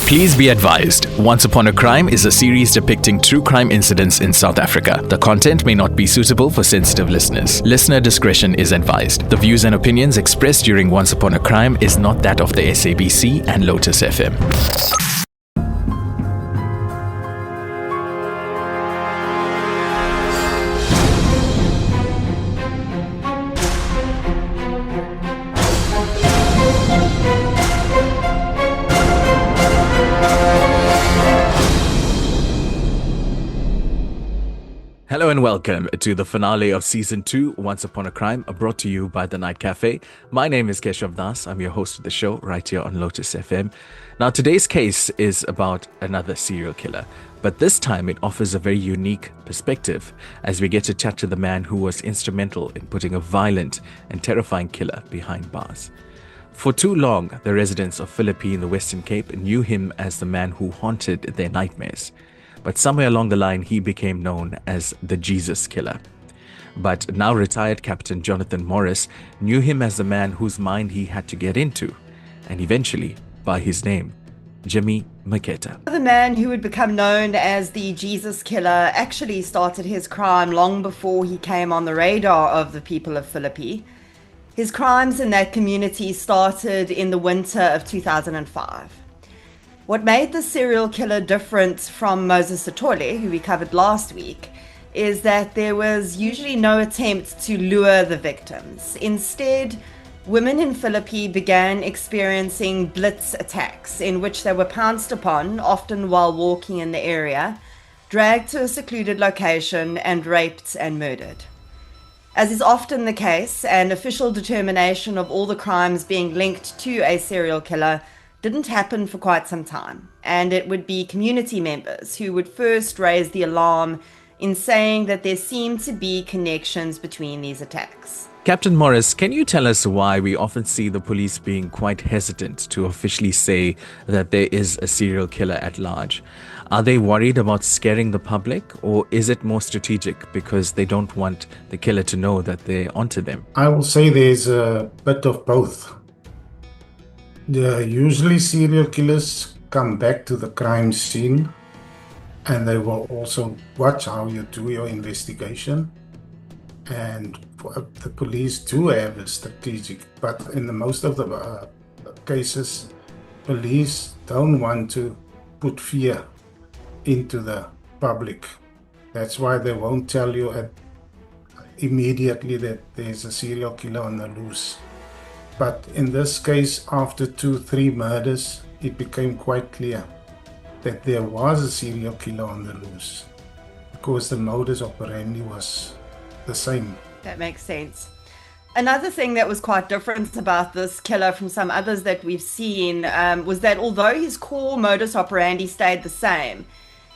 Please be advised, Once Upon a Crime is a series depicting true crime incidents in South Africa. The content may not be suitable for sensitive listeners. Listener discretion is advised. The views and opinions expressed during Once Upon a Crime is not that of the SABC and Lotus FM. Hello and welcome to the finale of Season 2, Once Upon a Crime, brought to you by The Night Cafe. My name is Keshav Das. I'm your host of the show right here on Lotus FM. Now, today's case is about another serial killer, but this time it offers a very unique perspective as we get to chat to the man who was instrumental in putting a violent and terrifying killer behind bars. For too long, the residents of Philippi in the Western Cape knew him as the man who haunted their nightmares. But somewhere along the line, he became known as the Jesus Killer. But now retired Captain Jonathan Morris knew him as the man whose mind he had to get into, and eventually by his name, Jimmy Maketa. The man who would become known as the Jesus Killer actually started his crime long before he came on the radar of the people of Philippi. His crimes in that community started in the winter of 2005. What made the serial killer different from Moses Sithole, who we covered last week, is that there was usually no attempt to lure the victims. Instead, women in Philippi began experiencing blitz attacks in which they were pounced upon, often while walking in the area, dragged to a secluded location, and raped and murdered. As is often the case, an official determination of all the crimes being linked to a serial killer didn't happen for quite some time, and it would be community members who would first raise the alarm in saying that there seemed to be connections between these attacks. Captain Morris, can you tell us why we often see the police being quite hesitant to officially say that there is a serial killer at large? Are they worried about scaring the public, or is it more strategic because they don't want the killer to know that they're onto them? I will say there's a bit of both. Usually serial killers come back to the crime scene and they will also watch how you do your investigation. And the police do have a strategic, but in the most of the cases, police don't want to put fear into the public. That's why they won't tell you immediately that there's a serial killer on the loose. But in this case, after 2-3 murders, it became quite clear that there was a serial killer on the loose because the modus operandi was the same. That makes sense. Another thing that was quite different about this killer from some others that we've seen was that although his core modus operandi stayed the same,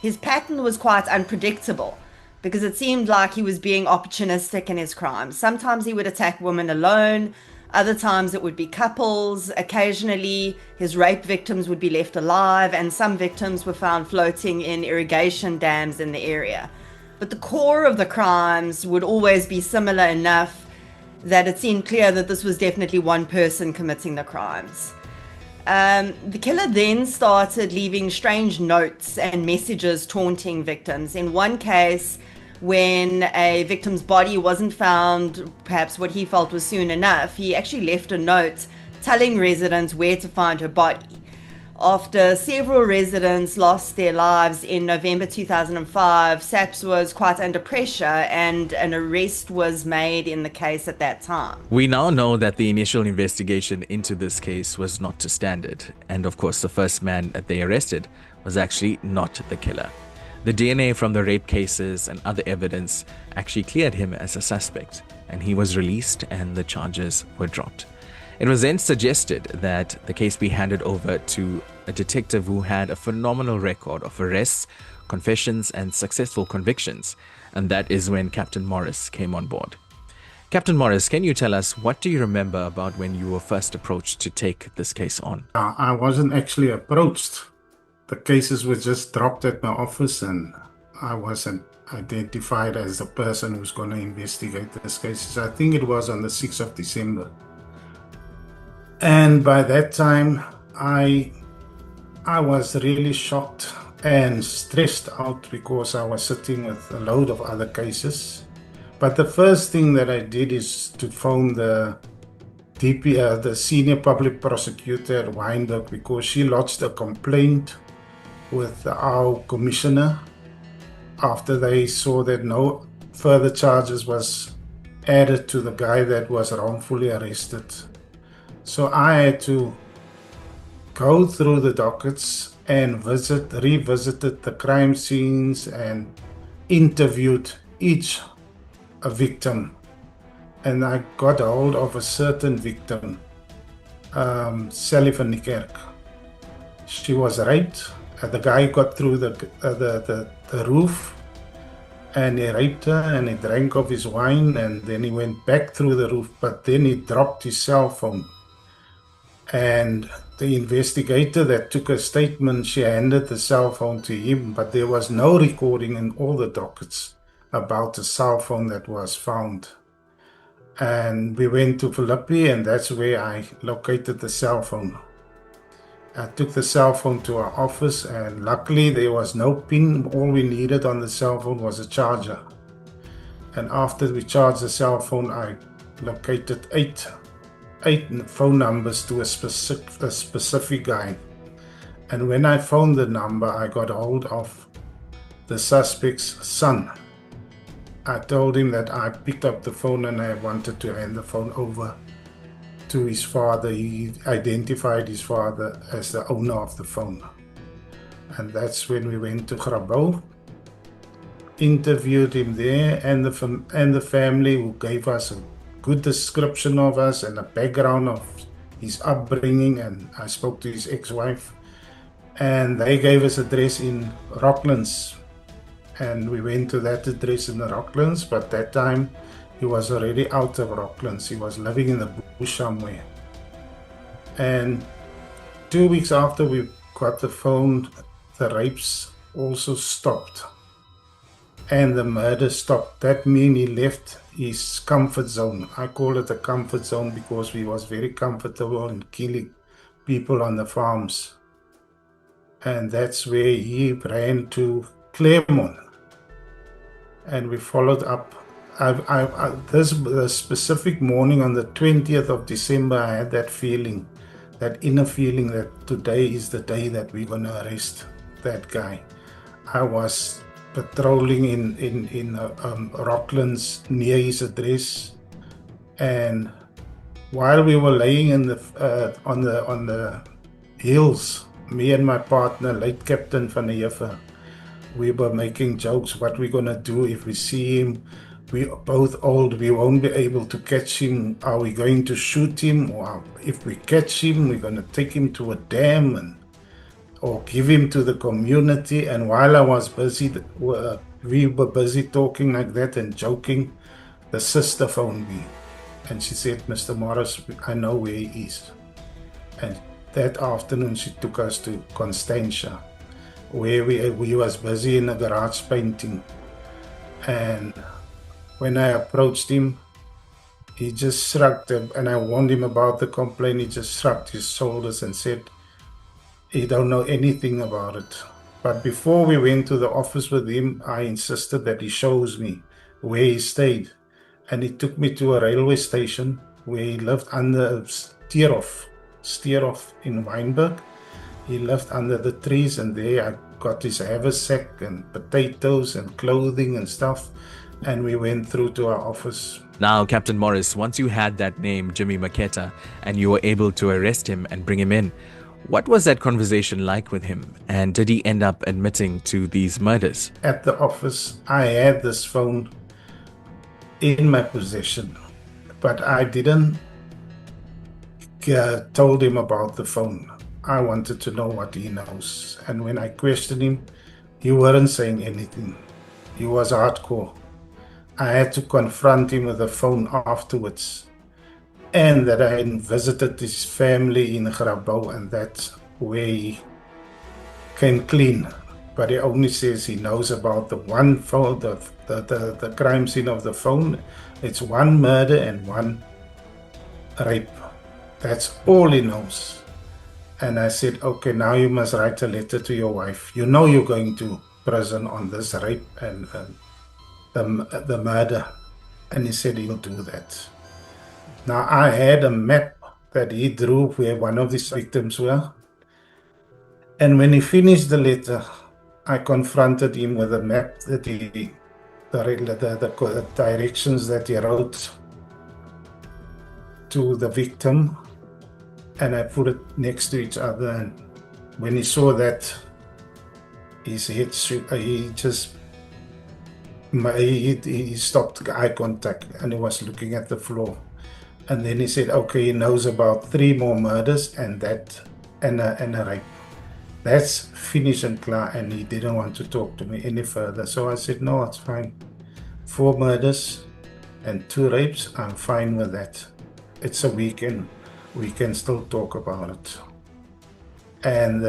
his pattern was quite unpredictable because it seemed like he was being opportunistic in his crimes. Sometimes he would attack women alone. Other times it would be couples. Occasionally, his rape victims would be left alive, and some victims were found floating in irrigation dams in the area. But the core of the crimes would always be similar enough that it seemed clear that this was definitely one person committing the crimes. The killer then started leaving strange notes and messages taunting victims. In one case, when a victim's body wasn't found, perhaps what he felt was soon enough, he actually left a note telling residents where to find her body. After several residents lost their lives in November 2005, SAPS was quite under pressure and an arrest was made in the case at that time. We now know that the initial investigation into this case was not to standard, and of course the first man that they arrested was actually not the killer. The DNA from the rape cases and other evidence actually cleared him as a suspect, and he was released and the charges were dropped. It was then suggested that the case be handed over to a detective who had a phenomenal record of arrests, confessions, and successful convictions, and that is when Captain Morris came on board. Captain Morris, can you tell us, what do you remember about when you were first approached to take this case on? I wasn't actually approached. The cases were just dropped at my office and I wasn't identified as the person who's going to investigate these cases. I think it was on the 6th of December. And by that time, I I was really shocked and stressed out because I was sitting with a load of other cases. But the first thing that I did is to phone the the senior public prosecutor at Wynberg, because she lodged a complaint with our commissioner after they saw that no further charges was added to the guy that was wrongfully arrested. So I had to go through the dockets and revisited the crime scenes and interviewed each a victim. And I got a hold of a certain victim, Sally van die Kerk. She was raped. The guy got through the roof and he raped her and he drank of his wine, and then he went back through the roof, but then he dropped his cell phone. And the investigator that took a statement, she handed the cell phone to him, but there was no recording in all the dockets about the cell phone that was found. And we went to Philippi, and that's where I located the cell phone. I took the cell phone to our office, and luckily there was no pin. All we needed on the cell phone was a charger. And after we charged the cell phone, I located eight phone numbers to a specific guy. And when I phoned the number, I got hold of the suspect's son. I told him that I picked up the phone and I wanted to hand the phone over to his father. He identified his father as the owner of the phone. And that's when we went to Grabouw, interviewed him there, and the family, who gave us a good description of us and a background of his upbringing. And I spoke to his ex-wife, and they gave us address in Rocklands. And we went to that address in the Rocklands, but that time he was already out of Rocklands. He was living in the bush somewhere. And 2 weeks after we got the phone, the rapes also stopped. And the murder stopped. That means he left his comfort zone. I call it a comfort zone because he was very comfortable in killing people on the farms. And that's where he ran to Claremont. And we followed up. The specific morning on the 20th of December, I had that feeling, that inner feeling that today is the day that we're going to arrest that guy. I was patrolling in Rocklands near his address, and while we were laying in on the hills, me and my partner, late Captain van der Heever, we were making jokes. What we're gonna do if we see him? We are both old. We won't be able to catch him. Are we going to shoot him? Or if we catch him, we're gonna take him to a dam or give him to the community. And while I was busy, we were busy talking like that and joking, the sister phoned me. And she said, "Mr. Morris, I know where he is." And that afternoon, she took us to Constantia, where we was busy in a garage painting. And when I approached him, he just shrugged, and I warned him about the complaint. He just shrugged his shoulders and said he don't know anything about it. But before we went to the office with him, I insisted that he shows me where he stayed. And he took me to a railway station where he lived under Steerhof in Wynberg. He lived under the trees, and there I got his haversack and potatoes and clothing and stuff, and we went through to our office. Now, Captain Morris, once you had that name, Jimmy Maketa, and you were able to arrest him and bring him in, what was that conversation like with him? And did he end up admitting to these murders? At the office, I had this phone in my possession, but I didn't told him about the phone. I wanted to know what he knows. And when I questioned him, he wasn't saying anything. He was hardcore. I had to confront him with the phone afterwards, and that I had visited his family in Grabouw, and that's where he came clean. But he only says he knows about the one phone, the crime scene of the phone. It's one murder and one rape. That's all he knows. And I said, okay, now you must write a letter to your wife. You know you're going to prison on this rape and the murder. And he said he'll do that. Now, I had a map that he drew where one of these victims were. And when he finished the letter, I confronted him with a map that the directions that he wrote to the victim, and I put it next to each other. And when he saw that, his head he stopped eye contact and he was looking at the floor. And then he said, okay, he knows about 3 more murders and a rape. That's finished and clear, and he didn't want to talk to me any further. So I said, no, it's fine. 4 murders and 2 rapes, I'm fine with that. It's a weekend. We can still talk about it. And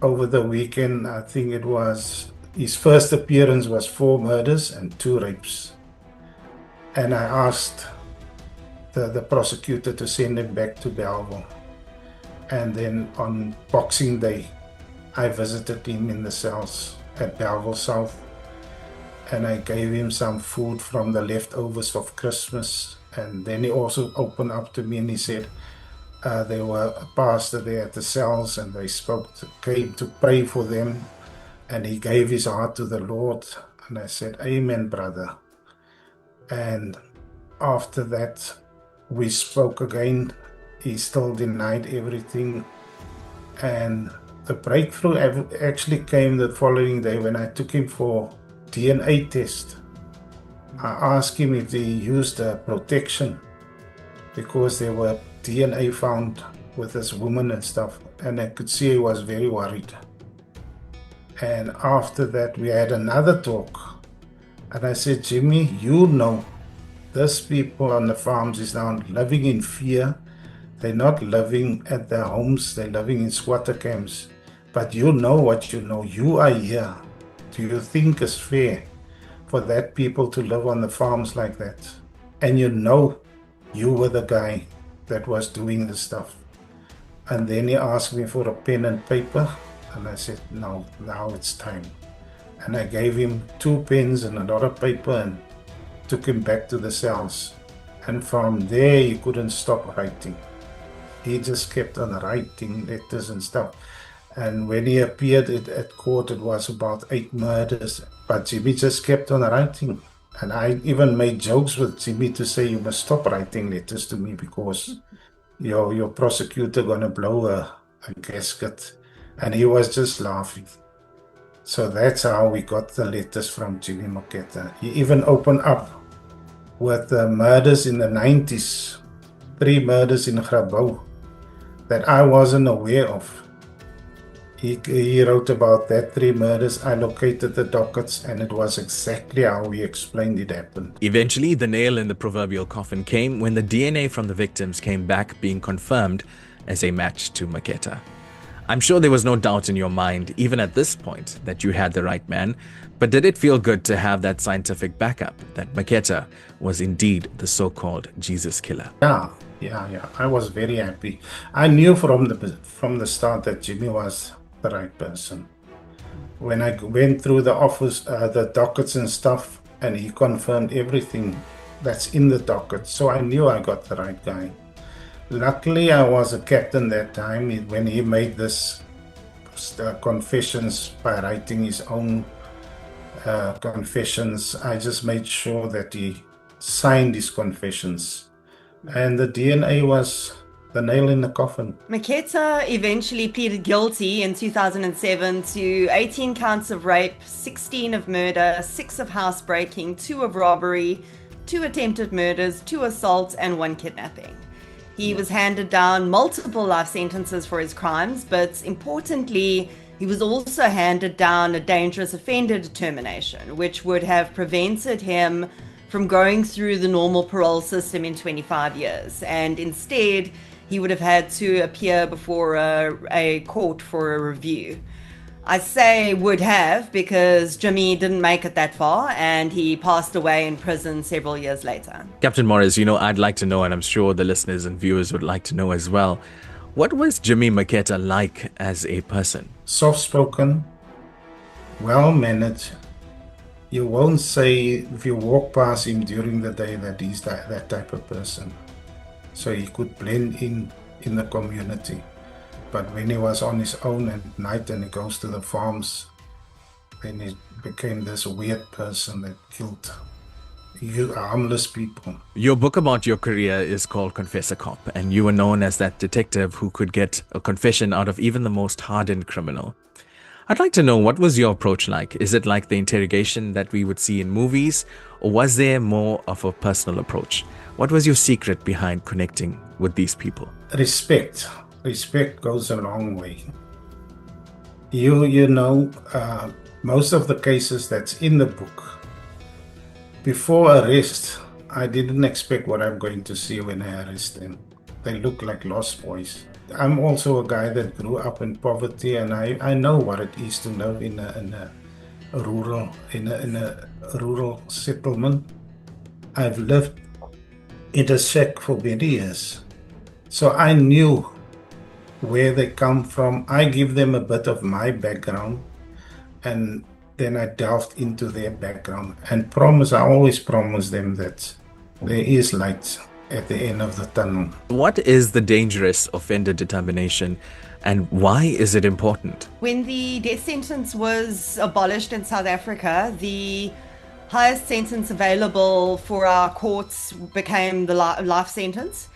over the weekend, I think it was, his first appearance was 4 murders and 2 rapes. And I asked the prosecutor to send him back to Bellville. And then on Boxing Day, I visited him in the cells at Bellville South, and I gave him some food from the leftovers of Christmas. And then he also opened up to me and he said there were a pastor there at the cells, and they came to pray for them, and he gave his heart to the Lord. And I said, amen, brother. And after that, we spoke again. He still denied everything. And the breakthrough actually came the following day when I took him for DNA test. I asked him if he used a protection because there were DNA found with this woman and stuff. And I could see he was very worried. And after that, we had another talk. And I said, Jimmy, you know, these people on the farms is now living in fear. They're not living at their homes. They're living in squatter camps. But you know what you know. You are here. Do you think it's fair for that people to live on the farms like that? And you know you were the guy that was doing the stuff. And then he asked me for a pen and paper. And I said, no, now it's time. And I gave him 2 pens and a lot of paper and took him back to the cells. And from there, he couldn't stop writing. He just kept on writing letters and stuff. And when he appeared at court, it was about 8 murders. But Jimmy just kept on writing. And I even made jokes with Jimmy to say, you must stop writing letters to me because your prosecutor gonna blow a gasket. And he was just laughing. So that's how we got the letters from Jimmy Maketa. He even opened up with the murders in the 90s, 3 murders in Grabouw that I wasn't aware of. He wrote about that 3 murders. I located the dockets, and it was exactly how he explained it happened. Eventually, the nail in the proverbial coffin came when the DNA from the victims came back being confirmed as a match to Maketa. I'm sure there was no doubt in your mind, even at this point, that you had the right man, but did it feel good to have that scientific backup that Maketa was indeed the so-called Jesus killer? Yeah. I was very happy. I knew from the start that Jimmy was the right person. When I went through the office, the dockets and stuff, and he confirmed everything that's in the docket, so I knew I got the right guy. Luckily, I was a captain that time when he made this confessions by writing his own confessions. I just made sure that he signed his confessions. And the DNA was the nail in the coffin. Maketa eventually pleaded guilty in 2007 to 18 counts of rape, 16 of murder, 6 of housebreaking, 2 of robbery, 2 attempted murders, 2 assaults, and 1 kidnapping. He was handed down multiple life sentences for his crimes, but importantly, he was also handed down a dangerous offender determination, which would have prevented him from going through the normal parole system in 25 years. And instead, he would have had to appear before a court for a review. I say would have because Jimmy didn't make it that far and he passed away in prison several years later. Captain Morris, I'd like to know, and I'm sure the listeners and viewers would like to know as well, What was Jimmy Maketa like as a person? Soft-spoken, well-mannered. You won't say if you walk past him during the day that he's that type of person. So he could blend in the community. But when he was on his own at night and he goes to the farms, then he became this weird person that killed harmless people. Your book about your career is called Confessor Cop, and you were known as that detective who could get a confession out of even the most hardened criminal. I'd like to know, what was your approach like? Is it like the interrogation that we would see in movies, or was there more of a personal approach? What was your secret behind connecting with these people? Respect. Respect goes a long way. You know, most of the cases that's in the book, before arrest, I didn't expect what I'm going to see when I arrest them. They look like lost boys. I'm also a guy that grew up in poverty, and I know what it is to live in a rural settlement. I've lived in a shack for many years, so I knew where they come from. I give them a bit of my background, and then I delved into their background and I always promise them that there is light at the end of the tunnel. What is the dangerous offender determination, and why is it important? When the death sentence was abolished in South Africa, the highest sentence available for our courts became the life sentence.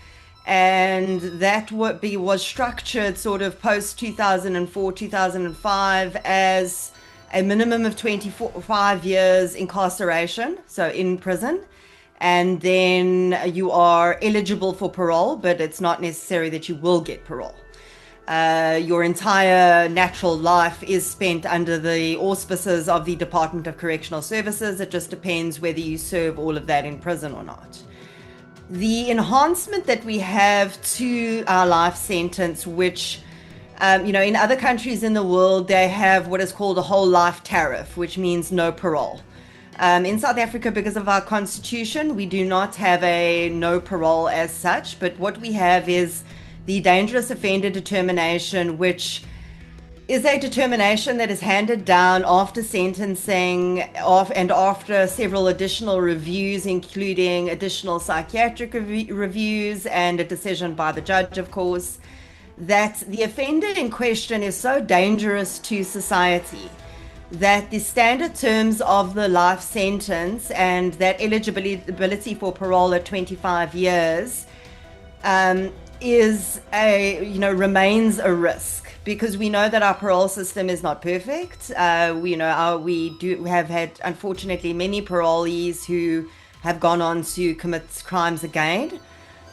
And that was structured sort of post 2004, 2005 as a minimum of 25 years incarceration, so in prison. And then you are eligible for parole, but it's not necessary that you will get parole. Your entire natural life is spent under the auspices of the Department of Correctional Services. It just depends whether you serve all of that in prison or not. The enhancement that we have to our life sentence, which, in other countries in the world, they have what is called a whole life tariff, which means no parole. In South Africa, because of our constitution, we do not have a no parole as such, but what we have is the dangerous offender determination, which is a determination that is handed down after sentencing and after several additional reviews, including additional psychiatric reviews and a decision by the judge, of course, that the offender in question is so dangerous to society that the standard terms of the life sentence and that eligibility for parole at 25 years remains a risk. Because we know that our parole system is not perfect. We have had, unfortunately, many parolees who have gone on to commit crimes again.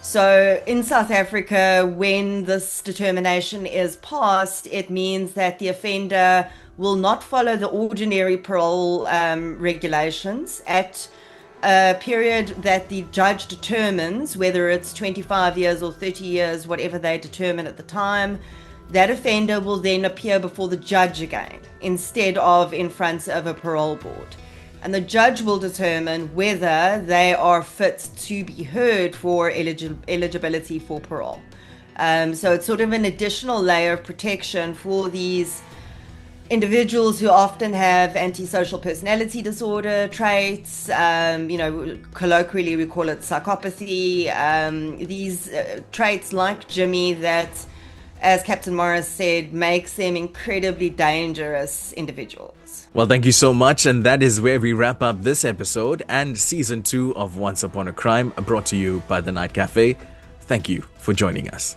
So in South Africa, when this determination is passed, it means that the offender will not follow the ordinary parole regulations at a period that the judge determines, whether it's 25 years or 30 years, whatever they determine at the time. That offender will then appear before the judge again, instead of in front of a parole board. And the judge will determine whether they are fit to be heard for eligibility for parole. So it's sort of an additional layer of protection for these individuals who often have antisocial personality disorder traits. Colloquially we call it psychopathy. These traits, like Jimmy, that, as Captain Morris said, makes them incredibly dangerous individuals. Well, thank you so much. And that is where we wrap up this episode and season 2 of Once Upon a Crime, brought to you by the Night Cafe. Thank you for joining us.